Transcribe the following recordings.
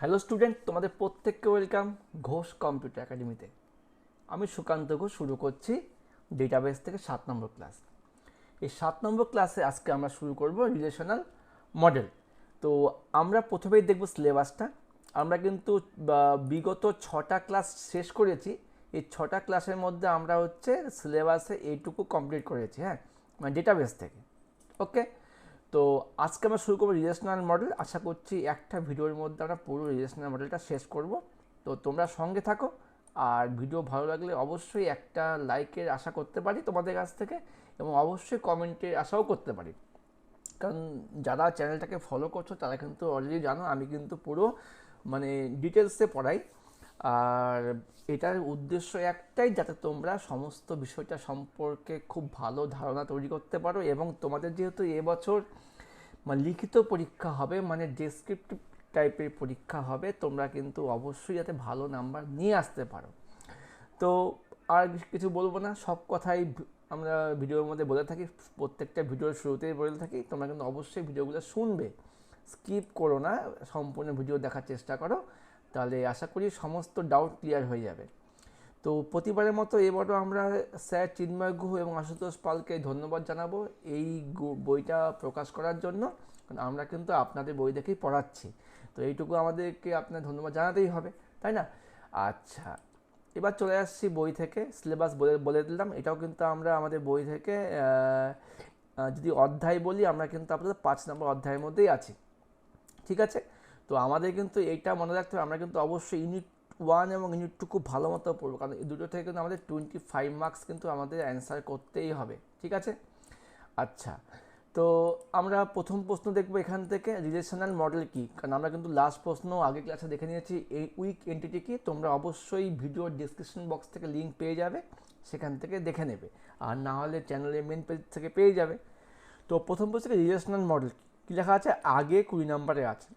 Hello student, তোমাদের প্রত্যেককে welcome Ghosh computer একাডেমিতে। আমি সুকান্ত ঘোষ শুরু করছি ডেটাবেস থেকে 7 নম্বর ক্লাস। এই 7 নম্বর ক্লাসে আজকে আমরা শুরু করব রিলেশনাল মডেল। তো আমরা প্রথমেই দেখব সিলেবাসটা। আমরা কিন্তু বিগত 6টা ক্লাস শেষ করেছি। এই 6টা ক্লাসের মধ্যে আমরা হচ্ছে সিলেবাসে এইটুকু কমপ্লিট করেছি, হ্যাঁ, মানে ডেটাবেস থেকে। ওকে, তো আজকে আমরা শুরু করবো রিলেশনাল মডেল। আশা করছি একটা ভিডিওর মধ্যে আমরা পুরো রিলেশনাল মডেলটা শেষ করব। তো তোমরা সঙ্গে থাকো, আর ভিডিও ভালো লাগলে অবশ্যই একটা লাইকের আশা করতে পারি তোমাদের কাছ থেকে, এবং অবশ্যই কমেন্টের আশাও করতে পারি। কারণ যারা চ্যানেলটাকে ফলো করছো তারা কিন্তু অলরেডি জানো আমি কিন্তু পুরো মানে ডিটেলসে পড়াই। আর এটার উদ্দেশ্য একটাই, যাতে তোমরা সমস্ত বিষয়টা সম্পর্কে খুব ভালো ধারণা তৈরি করতে পারো, এবং তোমাদের যেহেতু এবছর মানে লিখিত পরীক্ষা হবে, মানে ডেসক্রিপটিভ টাইপের পরীক্ষা হবে, তোমরা কিন্তু অবশ্যই যাতে ভালো নাম্বার নিয়ে আসতে পারো। তো আর কিছু বলবো না, সব কথাই আমরা ভিডিওর মধ্যে বলে থাকি, প্রত্যেকটা ভিডিওর শুরুতেই বলে থাকি। তোমরা কিন্তু অবশ্যই ভিডিওগুলো শুনবে, স্কিপ করো না, সম্পূর্ণ ভিডিও দেখার চেষ্টা করো, তাহলে আশা করি সমস্ত ডাউট ক্লিয়ার হয়ে যাবে। তো প্রতিবারের মতো এবারও আমরা স্যার চিন্ময় গুহ এবং আশুতোষ পালকে ধন্যবাদ জানাবো এই বইটা প্রকাশ করার জন্য। কারণ আমরা কিন্তু আপনাদের বই দেখেই পড়াচ্ছি, তো এইটুকু আমাদেরকে আপনার ধন্যবাদ জানাতেই হবে, তাই না? আচ্ছা, এবার চলে আসছি বই থেকে। সিলেবাস বলে বলে দিলাম, এটাও কিন্তু আমরা আমাদের বই থেকে যদি অধ্যায় বলি, আমরা কিন্তু আপনাদের 5 নম্বর অধ্যায়ের মধ্যেই আছি, ঠিক আছে? তো আমাদের কিন্তু এইটা মনে রাখতে হবে, আমরা কিন্তু অবশ্যই ইউনিট 1 এবং ইউনিট 2 খুব ভালো মতো পড়বো, কারণ এই দুটো থেকে কিন্তু আমাদের 25 মার্কস কিন্তু আমাদের অ্যান্সার করতেই হবে, ঠিক আছে? আচ্ছা, তো আমরা প্রথম প্রশ্ন দেখবো এখান থেকে, রিলেশনাল মডেল কি। কারণ আমরা কিন্তু লাস্ট প্রশ্ন আগে ক্লাসে দেখে নিয়েছি এই উইক এন্টিটি কি। তোমরা অবশ্যই ভিডিও ডিসক্রিপশন বক্স থেকে লিঙ্ক পেয়ে যাবে, সেখান থেকে দেখে নেবে, আর না হলে চ্যানেলের মেন পেজ থেকে পেয়ে যাবে। তো প্রথম প্রশ্ন রিলেশনাল মডেল কী লেখা আছে, আগে 20 নম্বরে আছে।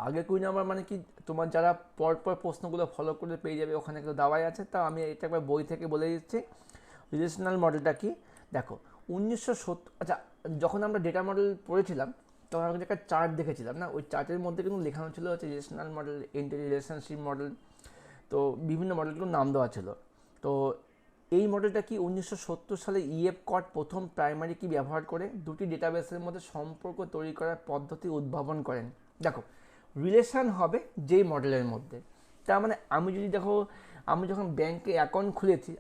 আগে 20 নম্বর মানে কি, তোমার যারা পরপর প্রশ্নগুলো ফলো করে পেয়ে যাবে, ওখানে একটা দাওয়াই আছে। তা আমি এটা একবার বই থেকে বলে দিচ্ছি রিলেশনাল মডেলটা কি। দেখো, 1970, আচ্ছা, যখন আমরা ডেটা মডেল পড়েছিলাম তখন আমরা একটা চার্ট দেখেছিলাম না, ওই চার্টের মধ্যে কিন্তু লেখানো ছিল হচ্ছে relational model, anti relationship model, তো বিভিন্ন মডেলগুলোর নাম দেওয়া ছিল। তো এই মডেলটা কি, 1970 সালে ইএফ কট প্রথম প্রাইমারি কি ব্যবহার করে দুটি ডেটাবেসের মধ্যে সম্পর্ক তৈরি করার পদ্ধতি উদ্ভাবন করেন। দেখো, রিলেশন হবে যেই মডেলের মধ্যে, তার মানে আমি যদি দেখো, আমি যখন ব্যাংকে অ্যাকাউন্ট খুলেছি,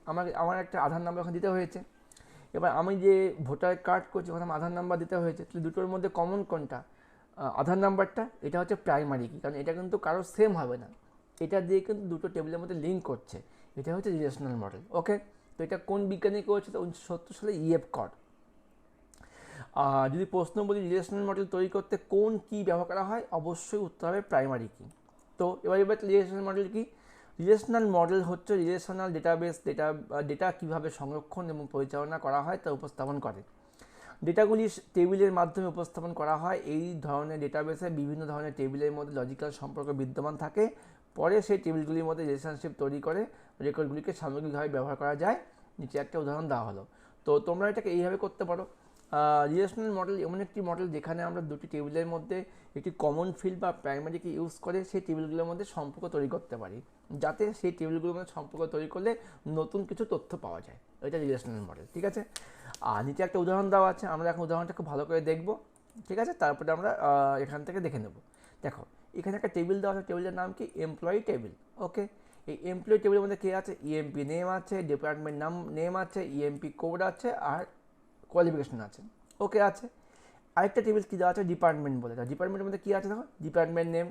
আমার একটা আধার নাম্বার ওখানে দিতে হয়েছে। এবার আমি যে ভোটার কার্ড করছি ওখানে আধার নাম্বার দিতে হয়েছে, তো দুটোর মধ্যে কমন কোনটা? আধার নাম্বারটা। এটা হচ্ছে প্রাইমারি কি, কারণ এটা কিন্তু কারো সেম হবে না, এটা দিয়ে কিন্তু দুটো টেবিলের মধ্যে লিঙ্ক করছে। এটা হচ্ছে রিলেশনাল মডেল। ওকে, তো এটা কোন বিজ্ঞানী করেছে? 1970 সালে ইএফ কট। যদি প্রশ্ন বলি রিলেশনাল মডেল তৈরি করতে কোন কি ব্যবহার করা হয়, অবশ্যই উত্তর হবে প্রাইমারি কি। তো এবার রিলেশনাল মডেল কি? রিলেশনাল মডেল হচ্ছে রিলেশনাল ডেটাবেস ডেটা কীভাবে সংরক্ষণ এবং পরিচালনা করা হয় তা উপস্থাপন করে। ডেটাগুলি টেবিলের মাধ্যমে উপস্থাপন করা হয়। এই ধরনের ডেটাবেসে বিভিন্ন ধরনের টেবিলের মধ্যে লজিক্যাল সম্পর্ক বিদ্যমান থাকে। পরে সেই টেবিলগুলির মধ্যে রিলেশনশিপ তৈরি করে রেকর্ডগুলিকে সামগ্রিকভাবে ব্যবহার করা যায়। নিচে একটা উদাহরণ দেওয়া হলো। তো তোমরা এটাকে এইভাবে করতে পারো। রিলেশনাল মডেল এমন একটি মডেল যেখানে আমরা দুটি টেবিলের মধ্যে একটি কমন ফিল্ড বা প্রাইমারিকে ইউজ করে সেই টেবিলগুলোর মধ্যে সম্পর্ক তৈরি করতে পারি, যাতে সেই টেবিলগুলোর মধ্যে সম্পর্ক তৈরি করলে নতুন কিছু তথ্য পাওয়া যায়। এটা রিলেশনাল মডেল, ঠিক আছে? আর নিচে একটা উদাহরণ দেওয়া আছে, আমরা এখন উদাহরণটা খুব ভালো করে দেখব, ঠিক আছে? তারপরে আমরা এখান থেকে দেখে নেব। দেখো, এখানে একটা টেবিল দেওয়া আছে, টেবিলের নাম কি? Employee table. ওকে, এই এমপ্লয়ি টেবিলের মধ্যে কে আছে? ইএমপি নেম আছে, ডিপার্টমেন্ট নেম আছে, ইএমপি কোড আছে, আর কোয়ালিফিকেশন আছে। ওকে, আছে। আরেকটা টেবিল কী দেওয়া আছে? ডিপার্টমেন্ট বলে। ডিপার্টমেন্টের মধ্যে কী আছে দেখো? Department name,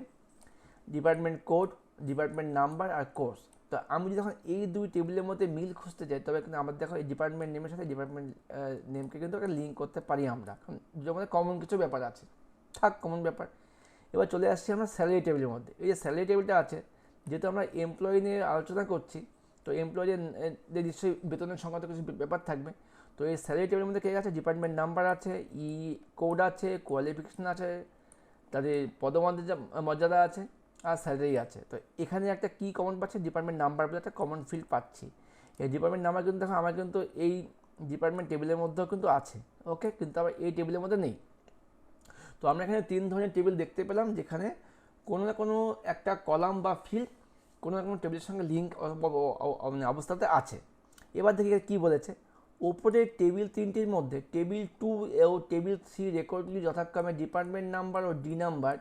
department code, department number আর কোর্স। তো আমি যদি যখন এই দুই টেবিলের মধ্যে মিল খুঁজতে চাই, তবে কিন্তু আমার দেখো এই ডিপার্টমেন্ট নেমের সাথে ডিপার্টমেন্ট নেমকে কিন্তু একটা লিঙ্ক করতে পারি আমরা, কারণ দুটোর মধ্যে কমন কিছু ব্যাপার আছে, থাক কমন ব্যাপার। এবার চলে আসছি আমরা স্যালারি টেবিলের মধ্যে। এই যে স্যালারি টেবিলটা আছে, যেহেতু আমরা এমপ্লয়ি নিয়ে আলোচনা করছি, তো এমপ্লয়ীদের নিশ্চয়ই বেতনের সংক্রান্ত কিছু ব্যাপার থাকবে। তো এই স্যালারি টেবিলের মধ্যে কে আছে? ডিপার্টমেন্ট নাম্বার আছে, কোড আছে, কোয়ালিফিকেশন আছে, তাদের পদমর্যাদা মর্যাদা আছে, আর স্যালারি আছে। তো এখানে একটা কী কমন পাচ্ছি? ডিপার্টমেন্ট নাম্বার বলে একটা কমন ফিল্ড পাচ্ছি। এই ডিপার্টমেন্ট নাম্বার কিন্তু দেখো আমার কিন্তু এই ডিপার্টমেন্ট টেবিলের মধ্যেও কিন্তু আছে। ওকে, কিন্তু আবার এই টেবিলের মধ্যে নেই। তো আমরা এখানে 3 ধরনের টেবিল দেখতে পেলাম, যেখানে কোনো না কোনো একটা কলাম বা ফিল্ড কোনো না কোনো টেবিলের সঙ্গে লিঙ্ক অবস্থাতে আছে। এবার দেখি কী বলেছে, ওপরের টেবিল তিনটির মধ্যে টেবিল 2 ও টেবিল 3 রেকর্ডগুলি যথাক্রমে ডিপার্টমেন্ট নাম্বার ও ডি নাম্বার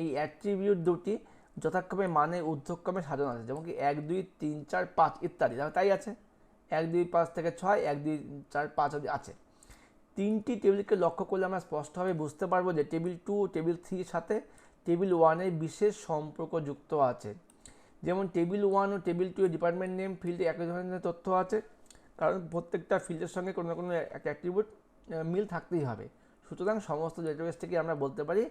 এই অ্যাট্রিবিউট দুটি যথাক্রমে মানে ঊর্ধ্বক্রমে সাজানো আছে, যেমন কি 1 2 3 4 5 ইত্যাদি, তাই আছে 1 2 5 থেকে 6, 1 2 4 5 অবধি আছে। তিনটি টেবিলকে লক্ষ্য করলে আমরা স্পষ্টভাবে বুঝতে পারবো যে টেবিল 2 ও টেবিল 3 সাথে টেবিল 1 বিশেষ সম্পর্ক যুক্ত আছে। যেমন টেবিল 1 ও টেবিল 2 ডিপার্টমেন্ট নেম ফিল্ডে একই ধরনের তথ্য আছে, কারণ প্রত্যেকটা ফিল্ডের সঙ্গে কোনো না কোনো একটা অ্যাট্রিবিউট মিল থাকতেই হবে। সুতরাং সমস্ত ডেটাবেস থেকে আমরা বলতে পারি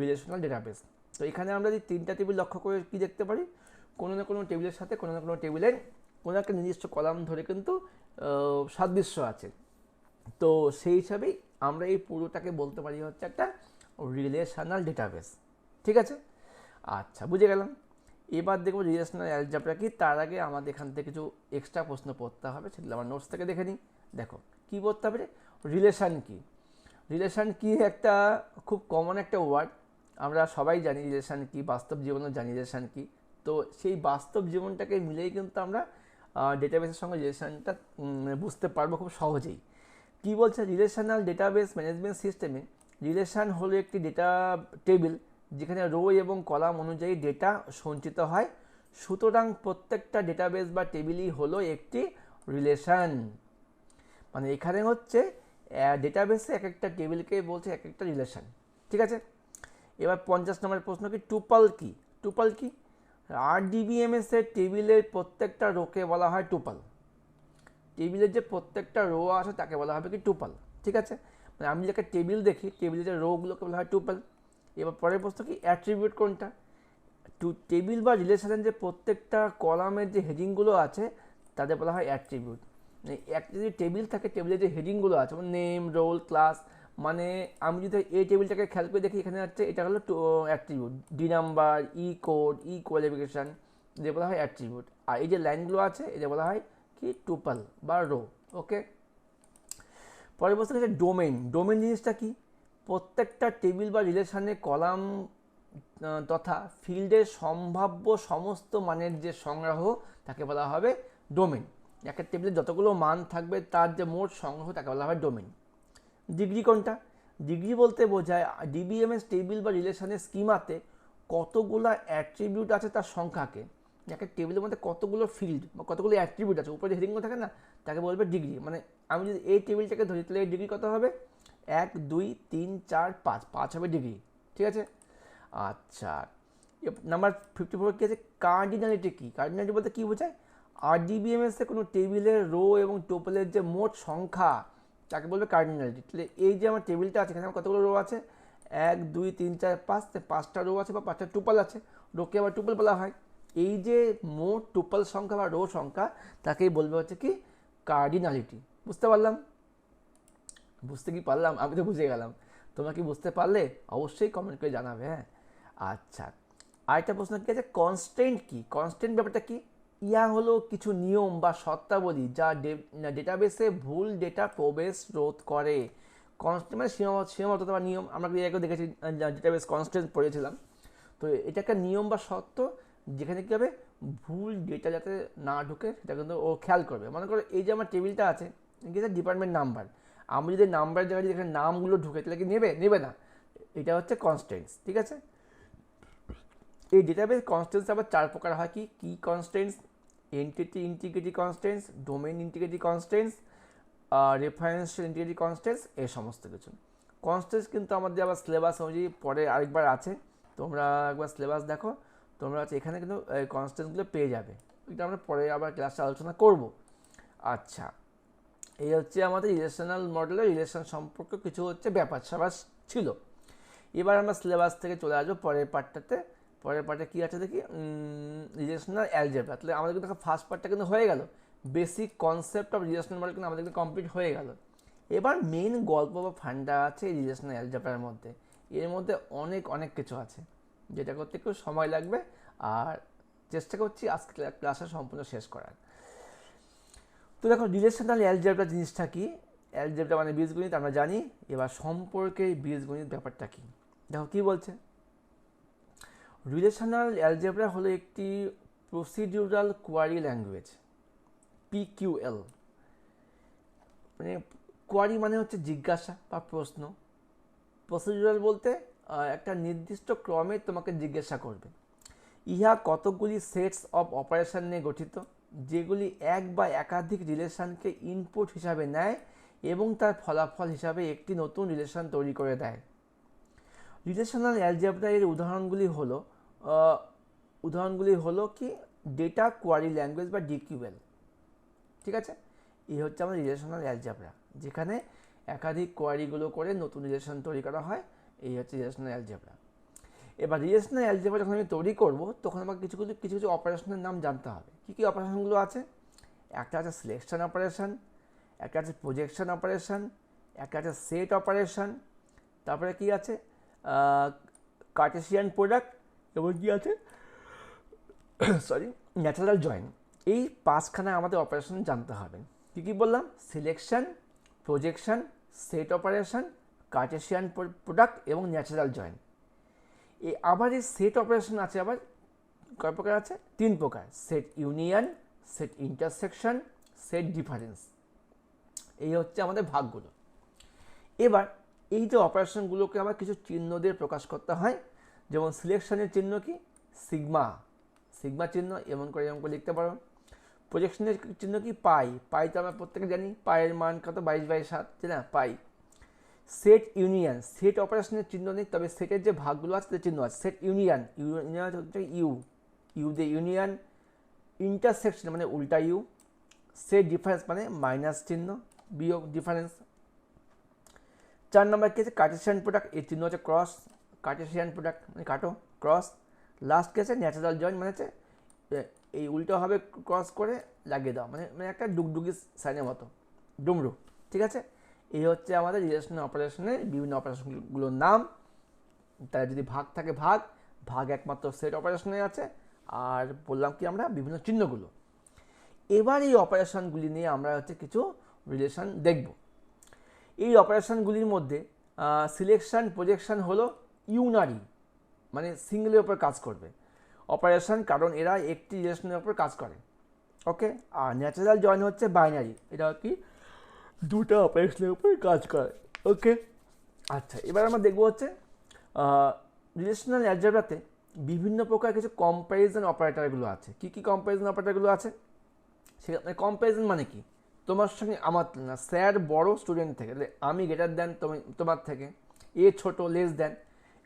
রিলেশনাল ডেটাবেস। তো এখানে আমরা যদি তিনটা টেবিল লক্ষ্য করে কী দেখতে পারি, কোনো না কোনো টেবিলের সাথে কোনো না কোনো টেবিলের কোনো একটা নির্দিষ্ট কলাম ধরে কিন্তু সাদৃশ্য আছে। তো সেই হিসাবেই আমরা এই পুরোটাকে বলতে পারি হচ্ছে একটা রিলেশনাল ডেটাবেস। ঠিক আছে, আচ্ছা বুঝে গেলাম। এবার দেখবো রিলেশনাল অ্যালজেব্রা কি, তার আগে আমাদের এখান থেকে কিছু এক্সট্রা প্রশ্ন পড়তে হবে, সেগুলো আমার নোটস থেকে দেখে নিই। দেখো কী পড়তে হবে, রিলেশান কি। রিলেশান কি একটা খুব কমন একটা ওয়ার্ড, আমরা সবাই জানি রিলেশান কি, বাস্তব জীবনেও জানি রিলেশান কি। তো সেই বাস্তব জীবনটাকে মিলেই কিন্তু আমরা ডেটাবেসের সঙ্গে রিলেশানটা বুঝতে পারবো খুব সহজেই। কী বলছে, রিলেশনাল ডেটাবেস ম্যানেজমেন্ট সিস্টেমে রিলেশান হলো একটি ডেটা টেবিল যেখানে রো এবং কলাম অনুযায়ী ডেটা সঞ্চিত হয়। সুতরাং প্রত্যেকটা ডেটাবেস বা টেবিলই হলো একটি রিলেশান। মানে এখানে হচ্ছে ডেটাবেসে এক একটা টেবিলকে বলছে এক একটা রিলেশান। ঠিক আছে, এবার 50 নম্বর প্রশ্ন কি, টুপল কি। টুপল কি, RDBMS এর টেবিলের প্রত্যেকটা রোকে বলা হয় টুপল। টেবিলের যে প্রত্যেকটা রো আছে তাকে বলা হবে কি টুপল। ঠিক আছে, মানে আমি যে একটা টেবিল দেখি, টেবিলের যে রোগুলোকে বলা হয় টুপল। এবার পরের প্রশ্ন কি, অ্যাট্রিবিউট কোনটা। টেবিল বা রিলেশনের যে প্রত্যেকটা কলামের যে হেডিংগুলো আছে তাদের বলা হয় অ্যাট্রিবিউট। একটা যদি টেবিল থাকে, টেবিলের যে হেডিংগুলো আছে যেমন নেম, রোল, ক্লাস, মানে আমি যদি এই টেবিলটাকে খেয়াল করে দেখি, এখানে হচ্ছে এটা হলো অ্যাট্রিবিউট, ডি নাম্বার, ই কোড, ই কোয়ালিফিকেশান, যে বলা হয় অ্যাট্রিবিউট। আর এই যে লাইনগুলো আছে এটা বলা হয় কি টুপল বা রো। ওকে, পরের প্রশ্ন হচ্ছে ডোমেইন। ডোমেইন জিনিসটা কি, প্রত্যেকটা টেবিল বা রিলেশনে কলাম তথা ফিল্ডের সম্ভাব্য সমস্ত মানের যে সংগ্রহ তাকে বলা হবে ডোমেইন। একটা টেবিলে যতগুলো মান থাকবে তার যে মোট সংগ্রহ তাকে বলা হয় ডোমেইন। ডিগ্রি কোনটা, ডিগ্রি বলতে বোঝায় ডিবিএমএস টেবিল বা রিলেশনের স্কিমাতে কতগুলো অ্যাট্রিবিউট আছে তার সংখ্যাকে। একটা টেবিলের মধ্যে কতগুলো ফিল্ড বা কতগুলো অ্যাট্রিবিউট আছে উপরে হেডিংগুলো থাকে না, তাকে বলবে ডিগ্রি। মানে আমি যদি এই টেবিলটাকে ধরি তাহলে এই ডিগ্রি কত হবে, 1 2 3 4 5, 5 হবে ডিগ্রি। ঠিক আছে, আচ্ছা নাম্বার 54 কী আছে, কার্ডিনালিটি কি। কার্ডিনালিটি বলতে কী বোঝায়, RDBMS-এ কোনো টেবিলের রো এবং টোপলের যে মোট সংখ্যা তাকে বলবে কার্ডিনালিটি। তাহলে এই যে আমার টেবিলটা আছে এখানে আমার কতগুলো রো আছে, 1 2 3 4 5, 5টা রো আছে বা 5টা টুপল আছে, রোকে আবার টুপল বলা হয়। এই যে মোট টুপল সংখ্যা বা রো সংখ্যা তাকেই বলবে হচ্ছে কি কার্ডিনালিটি। বুঝতে পারলাম, বুঝতে কি পারলাম, আমি তো বুঝে গেলাম। তোমরা কি বুঝতে পারলে অবশ্যই কমেন্ট করে জানাবে। হ্যাঁ, আচ্ছা আরেকটা প্রশ্ন কি আছে, কনস্ট্যান্ট কি। কনস্ট্যান্ট ব্যাপারটা কি, ইয়া হলো কিছু নিয়ম বা শর্তাবলী যা ডেটাবেসে ভুল ডেটা প্রবেশ রোধ করে। কনস্ট্যান্ট মানে সীমাবদ্ধতা বা নিয়ম, আমরা এর আগেও দেখেছি ডেটাবেস কনস্ট্যান্ট পড়েছিলাম। তো এটা একটা নিয়ম বা শর্ত যেখানে কী হবে, ভুল ডেটা যাতে না ঢুকে সেটা কিন্তু ও খেয়াল করবে। মনে করো এই যে আমার টেবিলটা আছে, এটা ডিপার্টমেন্ট নাম্বার, আমি যদি নাম্বারের জায়গায় যদি এখানে নামগুলো ঢুকে তাহলে কি নেবে না, এটা হচ্ছে কনস্ট্যান্টস। ঠিক আছে, এই ডেটাবেস কনস্ট্যান্টস আবার 4 প্রকার হয়। কি কি constants, entity integrity constants, domain integrity constants, referential integrity constants, এই সমস্ত কিছু কনস্ট্যান্টস কিন্তু আমাদের আবার সিলেবাস অনুযায়ী পরে আরেকবার আছে, তোমরা একবার সিলেবাস দেখো, তোমরা হচ্ছে এখানে কিন্তু কনস্ট্যান্টসগুলো পেয়ে যাবে। এটা আমরা পরে আবার ক্লাসে আলোচনা করব। আচ্ছা, এই হচ্ছে আমাদের রিলেশনাল মডেলের রিলেশন সম্পর্কে কিছু হচ্ছে ব্যাপার স্যাপার ছিল। এবার আমরা সিলেবাস থেকে চলে আসবো পরের পার্টটাতে। পরের পার্টে কী আছে দেখি, রিলেশনাল অ্যালজেব্রা। তাহলে আমাদের কিন্তু ফার্স্ট পার্টটা কিন্তু হয়ে গেল, basic concept of relational model কিন্তু আমাদের কিন্তু কমপ্লিট হয়ে গেল। এবার মেন গল্প বা ফান্ডা আছে এই রিলেশনাল অ্যালজেব্রার মধ্যে। এর মধ্যে অনেক অনেক কিছু আছে যেটা করতে একটু সময় লাগবে, আর চেষ্টা করছি আজকে ক্লাসে সম্পূর্ণ শেষ করার। তো দেখো রিলেশনাল অ্যালজেব্রা জিনিসটা কি, অ্যালজেব্রা মানে বীজগণিত আমরা জানি। এবার সম্পর্কে বীজগণিত ব্যাপারটা কি, দেখো কি বলছে, রিলেশনাল অ্যালজেব্রা হলো একটি প্রসিডিউরাল কোয়ারি ল্যাঙ্গুয়েজ, পিকিউএল। মানে কোয়ারি মানে হচ্ছে জিজ্ঞাসা বা প্রশ্ন, প্রসিডিউরাল বলতে একটা নির্দিষ্ট ক্রমে তোমাকে জিজ্ঞাসা করবে। ইহা কতকগুলি সেটস অফ অপারেশন নিয়ে গঠিত, যেগুলি এক বা একাধিক রিলেশনকে ইনপুট হিসাবে নেয় এবং তার ফলাফল হিসাবে একটি নতুন রিলেশন তৈরি করে দেয়। রিলেশনাল অ্যালজেব্রা এর উদাহরণগুলি হলো কি ডেটা কোয়ারি ল্যাঙ্গুয়েজ বা ডিকিউএল। ঠিক আছে, এই হচ্ছে আমাদের রিলেশনাল অ্যালজেব্রা, যেখানে একাধিক কোয়ারিগুলো করে নতুন রিলেশন তৈরি করা হয়। এই হচ্ছে রিলেশনাল অ্যালজেব্রা। এবার রিলেশনাল অ্যালজেব্রা যখন আমি তৈরি করব, তখন আমাকে কিছু কিছু অপারেশনের নাম জানতে হবে। কী কী অপারেশনগুলো আছে? একটা আছে সিলেকশন অপারেশন, একটা আছে প্রজেকশন অপারেশন, একটা আছে সেট অপারেশন, তারপরে কি আছে কার্টেসিয়ান প্রোডাক্ট, এবং কি আছে সরি ন্যাচারাল জয়েন। এই পাঁচখানা আমাদের অপারেশন জানতে হবে। কী কী বললাম? Selection, projection, set operation, Cartesian product এবং ন্যাচারাল জয়েন। আবার এই সেট অপারেশন আছে আবার কয় প্রকার আছে? 3 প্রকার: set union, set intersection, set difference. এই হচ্ছে আমাদের ভাগগুলো। এবার এই যে অপারেশনগুলোকে আবার কিছু চিহ্ন দিয়ে প্রকাশ করতে হয়। যেমন সিলেকশনের চিহ্ন কি? সিগমা, সিগমা চিহ্ন এমন করে লিখতে পারো। প্রজেকশনের চিহ্ন কি? পাই, পাই তো আমরা প্রত্যেকে জানি, পায়ের মান কত? 22/7, তাই না? পাই। সেট ইউনিয়ন, সেট অপারেশনের চিহ্ন নেই, তবে সেটের যে ভাগগুলো আছে তার চিহ্ন আছে। সেট ইউনিয়ন, ইউনিয়ন হচ্ছে ইউ দিয়ে ইউনিয়ন। ইন্টারসেকশন মানে উল্টা ইউ। সেট ডিফারেন্স মানে মাইনাস চিহ্ন, বিয়োগ ডিফারেন্স। 4 নম্বর কি আছে? কার্টেসিয়ান প্রোডাক্ট, এর চিহ্ন হচ্ছে ক্রস, কার্টেসিয়ান প্রোডাক্ট মানে কাটো, ক্রস। লাস্ট কি আছে? ন্যাচারাল জয়েন, মানে হচ্ছে এই উল্টোভাবে ক্রস করে লাগিয়ে দাও, মানে একটা ডুগডুগি সাইনের মতো, ডুমরু। ঠিক আছে, এই হচ্ছে আমাদের রিলেশনাল অপারেশনের বিভিন্ন অপারেশনগুলোর নাম। তার যদি ভাগ থাকে ভাগ একমাত্র সেট অপারেশনে আছে। আর বললাম কি আমরা বিভিন্ন চিহ্নগুলো। এবার এই অপারেশনগুলি নিয়ে আমরা হচ্ছে কিছু রিলেশন দেখব। এই অপারেশনগুলির মধ্যে সিলেকশন, প্রজেকশন হলো ইউনারি, মানে সিঙ্গেলের উপর কাজ করবে অপারেশন, কারণ এরা একটি রিলেশনের উপর কাজ করে। ওকে, আর ন্যাচারাল জয়েন হচ্ছে বাইনারি, এটা কি দুটো অপারেশনের উপর কাজ করে। ওকে, আচ্ছা, এবার আমরা দেখবো হচ্ছে রিলেশনাল অ্যালজেব্রাতে বিভিন্ন প্রকার কিছু কম্প্যারিজন অপারেটরগুলো আছে। কি কি কম্প্যারিজন অপারেটরগুলো আছে? সেখানে কম্প্যারিজন মানে কি? তোমার সঙ্গে আমার না, স্যার বড় স্টুডেন্ট থেকে, আমি গ্রেটার দেন তোমার থেকে, এ ছোট, লেস দেন,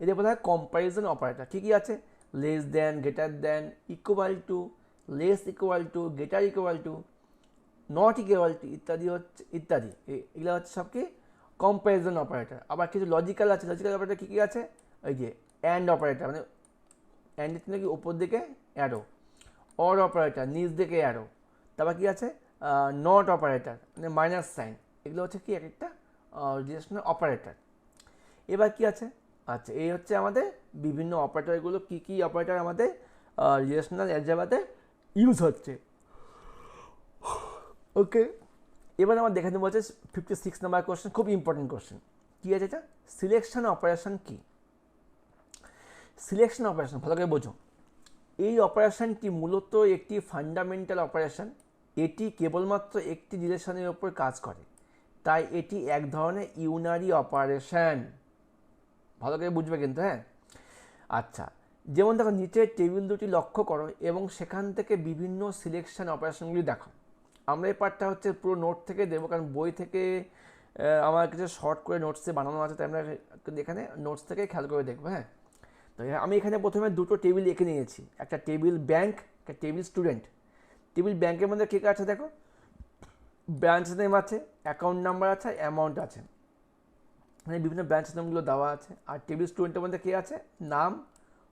এদের বলা হয় কম্প্যারিজন অপারেটর। কী কী আছে? Less than, greater than, equal to, less equal to, greater equal to, not equal to, ইত্যাদি হচ্ছে ইত্যাদি। এগুলো হচ্ছে সব কি কম্প্যারিজন অপারেটর। আবার কিছু লজিক্যাল আছে। লজিক্যাল অপারেটর কী কী আছে? ওই যে অ্যান্ড অপারেটর, মানে অ্যান্ডের জন্য কি উপর দিকে অ্যারো, অর অপারেটর নিচ দিকে অ্যারো, তারপর কি আছে নট অপারেটর মানে মাইনাস সাইন। এগুলো হচ্ছে কি এক একটা রিলেশনাল অপারেটর। এবার কি আছে? আচ্ছা, এই হচ্ছে আমাদের বিভিন্ন অপারেটরগুলো, কি কি অপারেটর আমাদের রিলেশনাল অ্যালজেব্রাতে ইউজ হচ্ছে। ওকে, এবার আমার দেখে নেবো হচ্ছে 56 নম্বর কোশ্চেন, খুব ইম্পর্টেন্ট কোশ্চেন। কী আছে এটা? সিলেকশন অপারেশন কি? সিলেকশন অপারেশন ভালো করে বোঝো। এই অপারেশনটি মূলত একটি ফান্ডামেন্টাল অপারেশন। এটি কেবলমাত্র একটি রিলেশনের ওপর কাজ করে, তাই এটি এক ধরনের ইউনারি অপারেশন। ভালো করে বুঝবে কিন্তু, হ্যাঁ। আচ্ছা, যেমন দেখো নিচের টেবিল দুটি লক্ষ্য করো এবং সেখান থেকে বিভিন্ন সিলেকশন অপারেশনগুলি দেখো। আমরা এই পার্টটা হচ্ছে পুরো নোট থেকে দেবো, কারণ বই থেকে আমার কিছু শর্ট করে নোটসে বানানো আছে, তাই আমরা এখানে নোটস থেকে খেয়াল করে দেখবো। হ্যাঁ, তো আমি এখানে প্রথমে দুটো টেবিল এঁকে নিয়েছি, একটা টেবিল ব্যাংক, একটা টেবিল স্টুডেন্ট। টেবিল ব্যাংকের মধ্যে কী আছে দেখো, ব্রাঞ্চ নেম আছে, অ্যাকাউন্ট নাম্বার আছে, অ্যামাউন্ট আছে, মানে বিভিন্ন ব্রাঞ্চ নেমগুলো দেওয়া আছে। আর টেবিল স্টুডেন্টের মধ্যে কী আছে? নাম,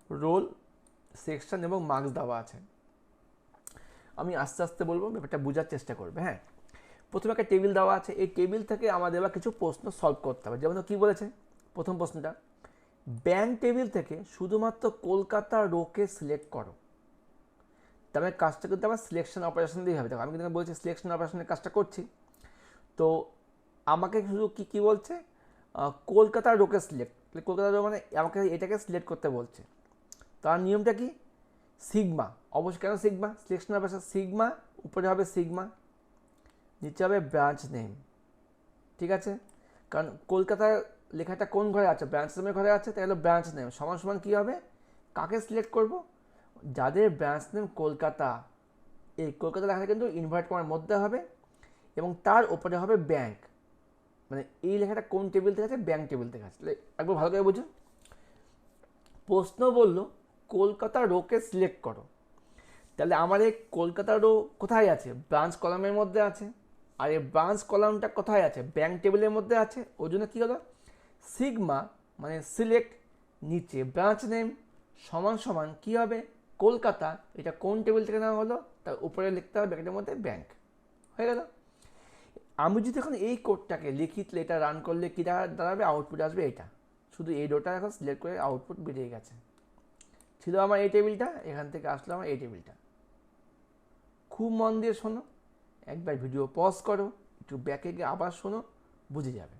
রোল, সেকশন এবং মার্কস দেওয়া আছে। আমি আস্তে আস্তে বলবো, ব্যাপারটা বোঝার চেষ্টা করবে। হ্যাঁ, প্রথমে একটা টেবিল দেওয়া আছে, এই টেবিল থেকে আমাদের এবার কিছু প্রশ্ন সলভ করতে হবে। যেমন কী বলেছে প্রথম প্রশ্নটা, ব্যাংক টেবিল থেকে শুধুমাত্র কলকাতা রোকে সিলেক্ট করো। তবে কাজটা কিন্তু আমার সিলেকশন অপারেশন দিয়েই হবে। আমি কিন্তু বলছি সিলেকশন অপারেশনের কাজটা করছি, তো আমাকে শুধু কী বলছে? কলকাতা রোকে সিলেক্ট, কলকাতা রো মানে আমাকে এটাকে সিলেক্ট করতে বলছে। তার নিয়মটা কি? সিগমা, অবশ্যই। কেন সিগমা? সিলেকশনের ভাষা সিগমা, উপরে হবে সিগমা, নিচে হবে ব্রাঞ্চ নেম। ঠিক আছে, কারণ কলকাতার লেখাটা কোন ঘরে আছে? ব্রাঞ্চ নেমের ঘরে আছে, তাই হলো ব্রাঞ্চ নেম সমান সমান কী হবে? কাকে সিলেক্ট করব? যাদের ব্রাঞ্চ নেম কলকাতা, এই কলকাতা লেখাটা কিন্তু ইনভার্ট করার মধ্যে হবে এবং তার ওপরে হবে ব্যাংক। মানে এই লেখাটা কোন টেবিল থেকে আছে? ব্যাংক টেবিল থেকে আছে। একবার ভালো করে বুঝুন। প্রশ্ন বলল কলকাতা রোকে সিলেক্ট করো, তাহলে আমার এই কলকাতা রো কোথায় আছে? ব্রাঞ্চ কলামের মধ্যে আছে। আর এই ব্রাঞ্চ কলামটা কোথায় আছে? ব্যাংক টেবিলের মধ্যে আছে। ওই জন্য কী হলো? সিগমা মানে সিলেক্ট, নিচে ব্রাঞ্চ নেম সমান সমান কী হবে? কলকাতা, এটা কোন টেবিল থেকে নেওয়া হলো? তার উপরে লিখতে হবে ব্র্যাকেটের মধ্যে ব্যাংক। হয়ে গেল। আমি যদি এখন এই কোডটাকে লিখি, এটা রান করলে কী দাঁড়াবে? আউটপুট আসবে এটা। শুধু এই ডোটা এখন সিলেক্ট করে আউটপুট বেরিয়ে গেছে। ছিল আমার এই টেবিলটা, এখান থেকে আসলো আমার এই টেবিলটা। খুব মন দিয়ে শোনো, একবার ভিডিও পজ করো, একটু ব্যাকে গিয়ে আবার শোনো, বুঝে যাবে।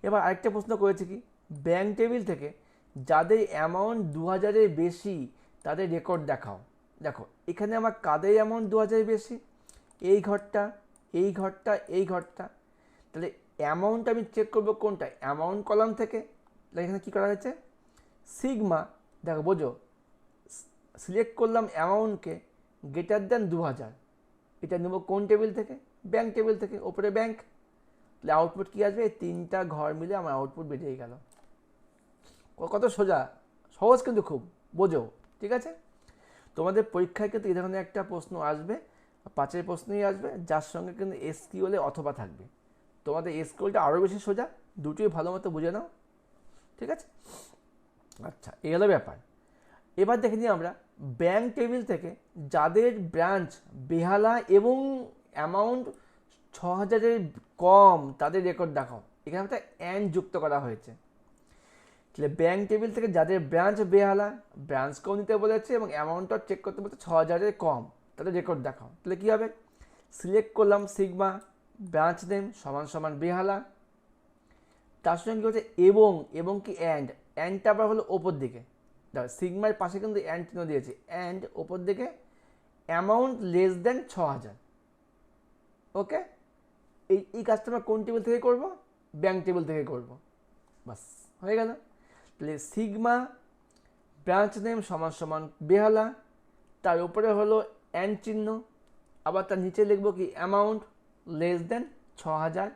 এবার আরেকটা প্রশ্ন করেছে কি? ব্যাংক টেবিল থেকে যাদের অ্যামাউন্ট 2000-এর বেশি তাদের রেকর্ড দেখাও। দেখো এখানে আমার কাদের অ্যামাউন্ট 2000-এর বেশি? এই ঘরটা, এই ঘরটা, এই ঘরটা। তাহলে অ্যামাউন্ট আমি চেক করবো কোনটা? অ্যামাউন্ট কলাম থেকে। তাহলে এখানে কী করা হয়েছে? সিগমা, দেখো বোঝো, সিলেক্ট করলাম অ্যামাউন্টকে গ্রেটার দ্যান 2000, এটা নেব কোন টেবিল থেকে? ব্যাংক টেবিল থেকে, ওপরে ব্যাংক। তাহলে আউটপুট কী আসবে? এই তিনটা ঘর মিলে আমার আউটপুট বেরিয়ে গেল। কত সোজা, সহজ কিন্তু খুব, বোঝো। ঠিক আছে, তোমাদের পরীক্ষায় কিন্তু এই ধরনের একটা প্রশ্ন আসবে, 5-এর প্রশ্নই আসবে, যার সঙ্গে কিন্তু এসকিউএল অথবা থাকবে। তোমাদের এসকিউএলটা আরও বেশি সোজা, দুটোই ভালো মতো বুঝে নাও। ঠিক আছে, আচ্ছা এই হলো ব্যাপার। এবার দেখে নিই আমরা ব্যাংক টেবিল থেকে যাদের ব্রাঞ্চ বেহালা এবং অ্যামাউন্ট 6000-এর কম তাদের রেকর্ড দেখাও। এখানে একটা অ্যান্ড যুক্ত করা হয়েছে। তাহলে ব্যাংক টেবিল থেকে যাদের ব্রাঞ্চ বেহালা, ব্রাঞ্চকেও নিতে বলেছে এবং অ্যামাউন্টটা চেক করতে বলছে 6000-এর কম, তাদের রেকর্ড দেখাও। তাহলে কী হবে? সিলেক্ট করলাম সিগমা ব্রাঞ্চ নেম সমান সমান বেহালা, তার সঙ্গে কী হচ্ছে? এবং কি অ্যান্ডটা আবার হলো ওপর দিকে। দেখো সিগমার পাশে কিন্তু অ্যান্ড চিহ্ন দিয়েছে, অ্যান্ড ওপর দিকে অ্যামাউন্ট লেস দেন 6000। ওকে, এই কাজটা আমরা কোন টেবিল থেকে করব? ব্যাংক টেবিল থেকে করব। বাস হয়ে গেল। তাহলে সিগমা ব্রাঞ্চ নেম সমান সমান বেহালা, তার উপরে হলো অ্যান্ড চিহ্ন, আবার তার নিচে লিখবো কি? অ্যামাউন্ট লেস দেন 6000,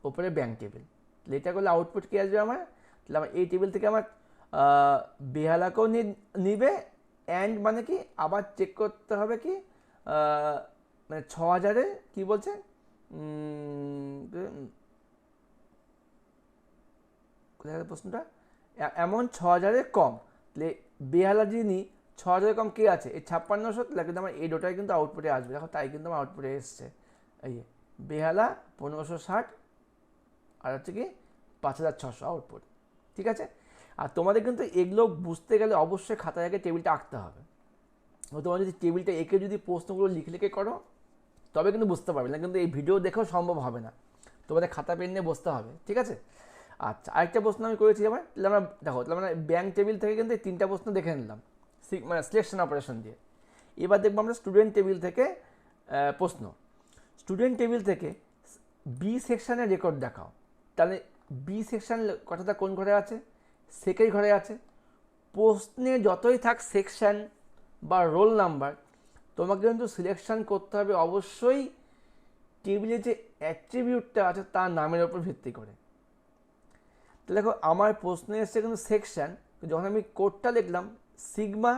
ওপরে ব্যাংক টেবিল। তাহলে এটা করলে আউটপুট কী আসবে আমার? তাহলে আমার এই টেবিল থেকে আমার বেহালাকেও নিবে, অ্যান্ড মানে কি আবার চেক করতে হবে কি মানে 6000-এ কী বলছে কোথায় প্রশ্নটা? অ্যামাউন্ট 6000-এর কম। তাহলে বেহালা যদি নিই 6000-এর কম কে আছে? এই 5600, তাহলে কিন্তু আমার এই ডোটাই কিন্তু আউটপুটে আসবে। দেখো তাই কিন্তু আমার আউটপুটে এসছে। এই বেহালা 1560 আর হচ্ছে কি 5600 আউটপুট। ঠিক আছে, আর তোমাদের কিন্তু এগুলো বুঝতে গেলে অবশ্যই খাতায় আগে টেবিলটা আঁকতে হবে। তোমার যদি টেবিলটা এঁকে যদি প্রশ্নগুলো লিখে করো তবে কিন্তু বুঝতে পারবে না, কিন্তু এই ভিডিও দেখেও সম্ভব হবে না, তোমাদের খাতা পেন নিয়ে বসতে হবে। ঠিক আছে, আচ্ছা আরেকটা প্রশ্ন আমি করেছি আবার। তাহলে আমরা দেখো, তাহলে আমরা ব্যাংক টেবিল থেকে কিন্তু এই 3টা প্রশ্ন দেখে নিলাম মানে সিলেকশন অপারেশন দিয়ে। এবার দেখবো আমরা স্টুডেন্ট টেবিল থেকে প্রশ্ন। স্টুডেন্ট টেবিল থেকে বি সেকশানের রেকর্ড দেখাও। তাহলে বি সেকশান কথাটা কোন ঘরে আছে? সেকেন্ড ঘরে আছে। প্রশ্নে যতই থাক সেকশান বা রোল নাম্বার, তোমাকে কিন্তু সিলেকশান করতে হবে অবশ্যই টেবিলে যে অ্যাট্রিবিউটটা আছে তার নামের ওপর ভিত্তি করে। তাহলে দেখো আমার প্রশ্নে এসছে কিন্তু সেকশান, যখন আমি কোডটা লিখলাম সিগমা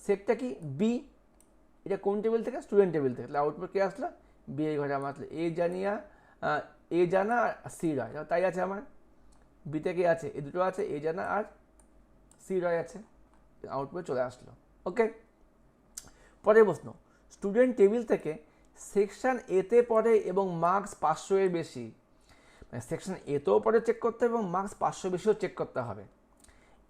সেকটা কি? বি। এটা কোন টেবিল থেকে? স্টুডেন্ট টেবিল থেকে। তাহলে আউটপুট কে আসলো? বি এই ঘরে আমার এ জানা আর সি রয়, তাই আছে আমার। বিতে কে আছে? এই দুটো আছে, এ জানা আর সি রয় আছে, আউটপুটে চলে আসলো। ওকে, পরের প্রশ্ন। স্টুডেন্ট টেবিল থেকে সেকশন এতে পড়ে এবং মার্কস 500-এর বেশি, মানে সেকশন এতেও পরে চেক করতে হবে এবং মার্কস 500 বেশিও চেক করতে হবে।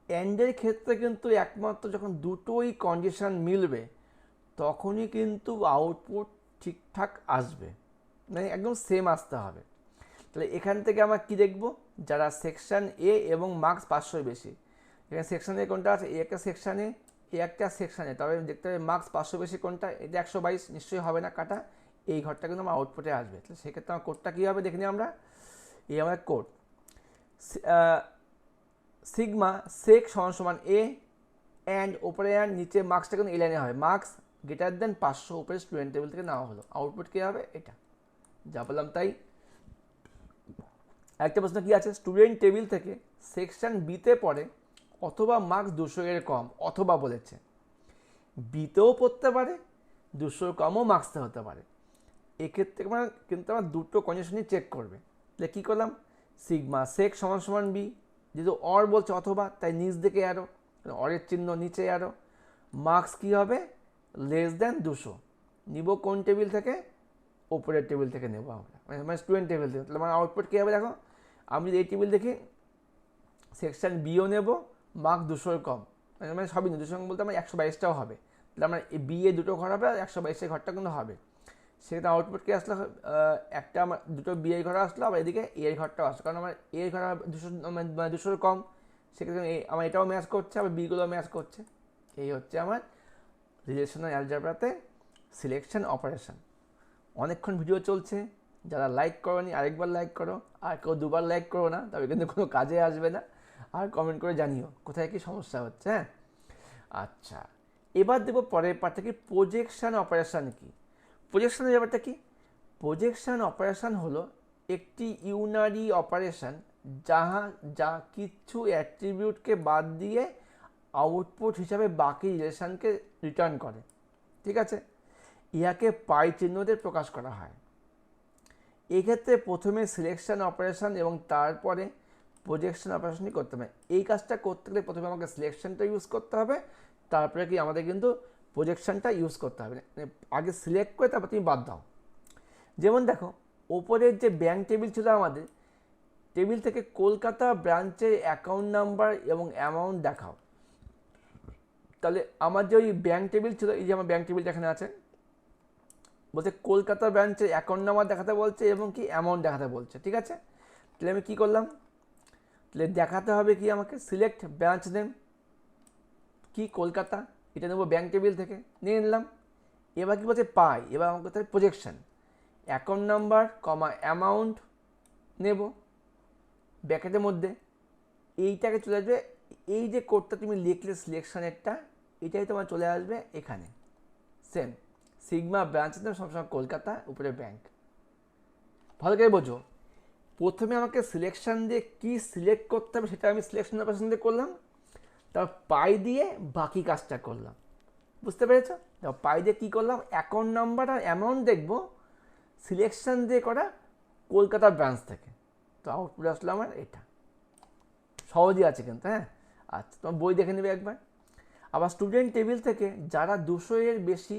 অ্যান্ডের ক্ষেত্রে কিন্তু একমাত্র যখন দুটোই কন্ডিশন মিলবে তখনই কিন্তু আউটপুট ঠিকঠাক আসবে, মানে একদম সেম আসতে হবে। তাহলে এখান থেকে আমরা কি দেখব? যারা সেকশন এ এবং মার্কস 500-এর বেশি, এখানে সেকশানে কোনটা আছে, এই একটা সেকশানে, এই একটা সেকশানে, তবে দেখতে হবে মার্কস 500 বেশি কোনটা, এটা 122 নিশ্চয়ই হবে না কাটা, এই ঘরটা কিন্তু আমার আউটপুটে আসবে। তাহলে সেক্ষেত্রে আমার কোডটা কী হবে দেখে নিই আমরা। এই আমার কোড সিগমা সেক সমান সমান এ অ্যান্ড ওপরে অ্যান্ড নিচে মার্কসটা কিন্তু এই লাইনে হবে, মার্কস গ্রেটার দেন 500 উপরে স্টুডেন্ট টেবিল থেকে নেওয়া হলো, আউটপুট কী হবে এটা, যা বললাম তাই। একটা প্রশ্ন কী আছে, স্টুডেন্ট টেবিল থেকে সেকশন বিতে পড়ে অথবা মার্কস 200 এর কম, অথবা বলেছে বিতেও পড়তে পারে 200 কমও মার্কসতে হতে পারে। এক্ষেত্রে কিন্তু আমার দুটো কন্ডিশনই চেক করবে। তাহলে কী করলাম, সিগমা সেক সমান সমান বি, যেহেতু অর বলছে অথবা তাই নিচ দিকে অ্যারো, অরের চিহ্ন নিচে অ্যারো, মার্কস কী হবে লেস দেন 200, নিব কোন টেবিল থেকে, ওপরের টেবিল থেকে নেবো আমরা, মানে স্টুডেন্ট টেবিল থেকে। তাহলে আমার আউটপুট কী হবে দেখো, আমি যদি এই টেবিল দেখি সেকশন বিও নেব, মার্ক 200 কম, মানে সবই নেই 200 কম বলতে আমার 122টাও হবে, তাহলে আমার এই বি এ দুটো ঘর হবে আর 122 ঘরটা কিন্তু হবে। সেক্ষেত্রে আউটপুট কি আসলো, একটা আমার দুটো বি এর ঘর আসলো, আবার এদিকে এ এর ঘরটাও আসলো, কারণ আমার এ এর ঘর 200 কম, সেক্ষেত্রে আমার এটাও ম্যাচ করছে, আবার বিগুলো ম্যাচ করছে। এই হচ্ছে আমার রিলেশনাল অ্যালজেব্রাতে সিলেকশন অপারেশন। অনেকক্ষণ ভিডিও চলছে, যারা লাইক করোনি আরেকবার লাইক করো, আর কেউ দুবার লাইক করো না, তবে কিন্তু কোনো কাজে আসবে না, আর কমেন্ট করে জানিও কোথায় কী সমস্যা হচ্ছে। হ্যাঁ আচ্ছা, এবার দেখব পরের পার্টটা কি, প্রজেকশান অপারেশান কি। প্রজেকশনের ব্যাপারটা কি, প্রজেকশান অপারেশান হলো একটি ইউনারি অপারেশান যা কিছু অ্যাট্রিবিউটকে বাদ দিয়ে আউটপুট হিসাবে বাকি রিলেশানকে রিটার্ন করে। ঠিক আছে, ইহাকে পাই চিহ্ন দিয়ে প্রকাশ করা হয়। এক্ষেত্রে প্রথমে সিলেকশন অপারেশন এবং তারপরে প্রজেকশন অপারেশনই করতে হবে। এই কাজটা করতে গেলে প্রথমে আমাকে সিলেকশনটা ইউজ করতে হবে, তারপরে কি আমাদের কিন্তু প্রজেকশনটা ইউজ করতে হবে, আগে সিলেক্ট করে তারপর তুমি বাদ দাও। যেমন দেখো, ওপরের যে ব্যাঙ্ক টেবিল ছিল আমাদের, টেবিল থেকে কলকাতা ব্রাঞ্চের অ্যাকাউন্ট নাম্বার এবং অ্যামাউন্ট দেখাও। তাহলে আমার যে ওই ব্যাঙ্ক টেবিল ছিল, এই যে আমার ব্যাঙ্ক টেবিলটা এখানে আছে, বলছে কলকাতা ব্রাঞ্চের অ্যাকাউন্ট নাম্বার দেখাতে বলছে এবং কি অ্যামাউন্ট দেখাতে বলছে। ঠিক আছে, তাহলে আমি কী করলাম, তাহলে দেখাতে হবে কি আমাকে সিলেক্ট ব্রাঞ্চ নেম, কি কলকাতা, এটা নেবো ব্যাঙ্ক টেবিল থেকে, নিয়ে নিলাম। এবার কী বলছে পাই, এবার আমাকে করতে হবে প্রজেকশন, অ্যাকাউন্ট নাম্বার কমা অ্যামাউন্ট নেব ব্র্যাকেটের মধ্যে, এইটাকে চলে আসবে, এই যে কোডটা তুমি লিখলে সিলেকশনেরটা, এটাই তোমার চলে আসবে এখানে। সেম সিগমা ব্রাঞ্চের নাম সবসময় কলকাতা, উপরে ব্যাঙ্ক। ভালো করে বোঝো, প্রথমে আমাকে সিলেকশন দিয়ে কি সিলেক্ট করতে হবে সেটা আমি সিলেকশন অপারেশন দিয়ে করলাম, তারপর পাই দিয়ে বাকি কাজটা করলাম। বুঝতে পেরেছ, পাই দিয়ে কী করলাম, অ্যাকাউন্ট নাম্বার আর অ্যামাউন্ট দেখব সিলেকশন দিয়ে করা কলকাতা ব্রাঞ্চ থেকে, তো আউটপুট আসলো আমার এটা। সহজই আছে কিন্তু। হ্যাঁ আচ্ছা, তোমার বই দেখে নেবে একবার। আবার স্টুডেন্ট টেবিল থেকে যারা 200 এর বেশি